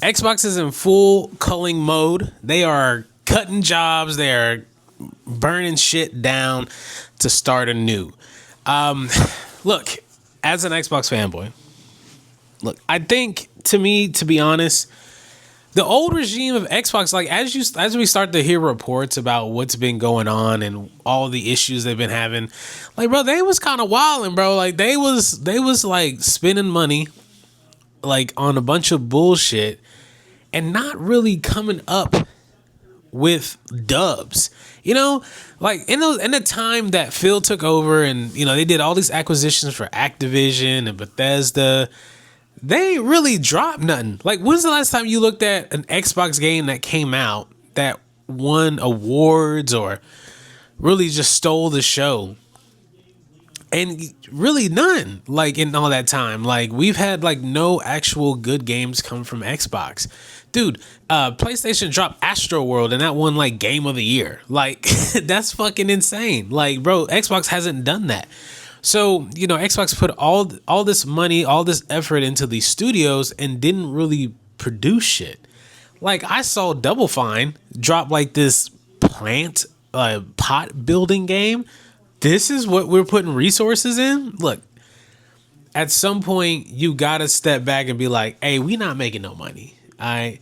Xbox is in full culling mode. They are cutting jobs. They are burning shit down to start anew. Look, as an Xbox fanboy, look, I think, to me, to be honest, the old regime of Xbox, like as we start to hear reports about what's been going on and all the issues they've been having, like, bro, they was kind of wilding, bro. Like they was like spending money like on a bunch of bullshit and not really coming up with dubs. You know, like in the time that Phil took over and, you know, they did all these acquisitions for Activision and Bethesda, they ain't really dropped nothing. Like, when's the last time you looked at an Xbox game that came out that won awards or really just stole the show? And really none, like, in all that time. Like, we've had like no actual good games come from Xbox. Dude, PlayStation dropped Astro World and that won like Game of the Year. Like, that's fucking insane. Like, bro, Xbox hasn't done that. So, you know, Xbox put all this money, all this effort into these studios and didn't really produce shit. Like, I saw Double Fine drop like this pot building game. This is what we're putting resources in? Look, at some point, you gotta step back and be like, hey, we not making no money. And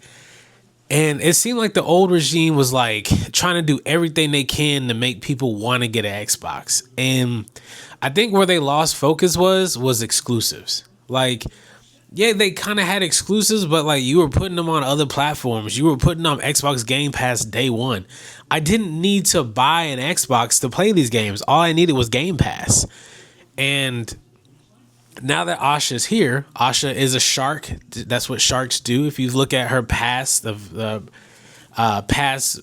it seemed like the old regime was like trying to do everything they can to make people want to get an Xbox. And I think where they lost focus was exclusives. Like, yeah, they kind of had exclusives, but like you were putting them on other platforms. You were putting on Xbox Game Pass day one. I didn't need to buy an Xbox to play these games. All I needed was Game Pass. And now that Asha's here, Asha is a shark. That's what sharks do. If you look at her past of the past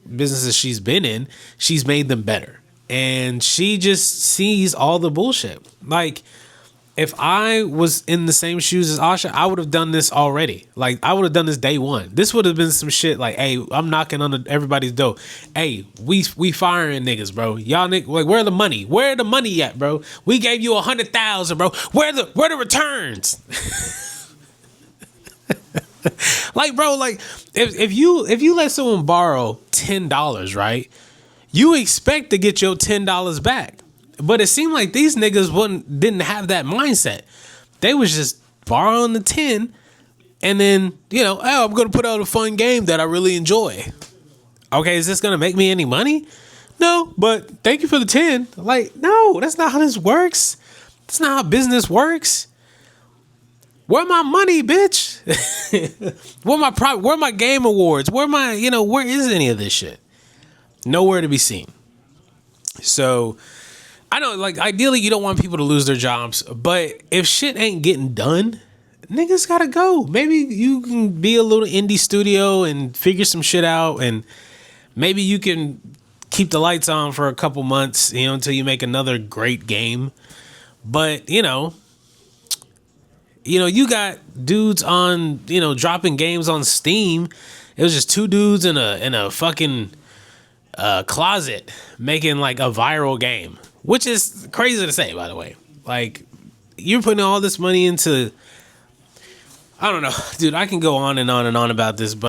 businesses she's been in, she's made them better. And she just sees all the bullshit. Like, if I was in the same shoes as Asha, I would have done this already. Like, I would have done this day one. This would have been some shit like, hey, I'm knocking on everybody's door. Hey, we firing niggas, bro. Y'all niggas, like, where the money? Where the money at, bro? We gave you 100,000, bro. Where the returns? Like, bro, like if you let someone borrow $10, right? You expect to get your $10 back. But it seemed like these niggas didn't have that mindset. They was just borrowing the 10 and then, you know, oh, I'm going to put out a fun game that I really enjoy. Okay, is this going to make me any money? No, but thank you for the 10. Like, no, that's not how this works. That's not how business works. Where my money, bitch? Where my game awards? Where is any of this shit? Nowhere to be seen. So I know, like, ideally you don't want people to lose their jobs, but if shit ain't getting done, niggas gotta go. Maybe you can be a little indie studio and figure some shit out, and maybe you can keep the lights on for a couple months, you know, until you make another great game. But, you know, you got dudes on, you know, dropping games on Steam. It was just two dudes in a fucking closet making like a viral game, which is crazy to say, by the way. Like, you're putting all this money into, I don't know, dude, I can go on and on and on about this, but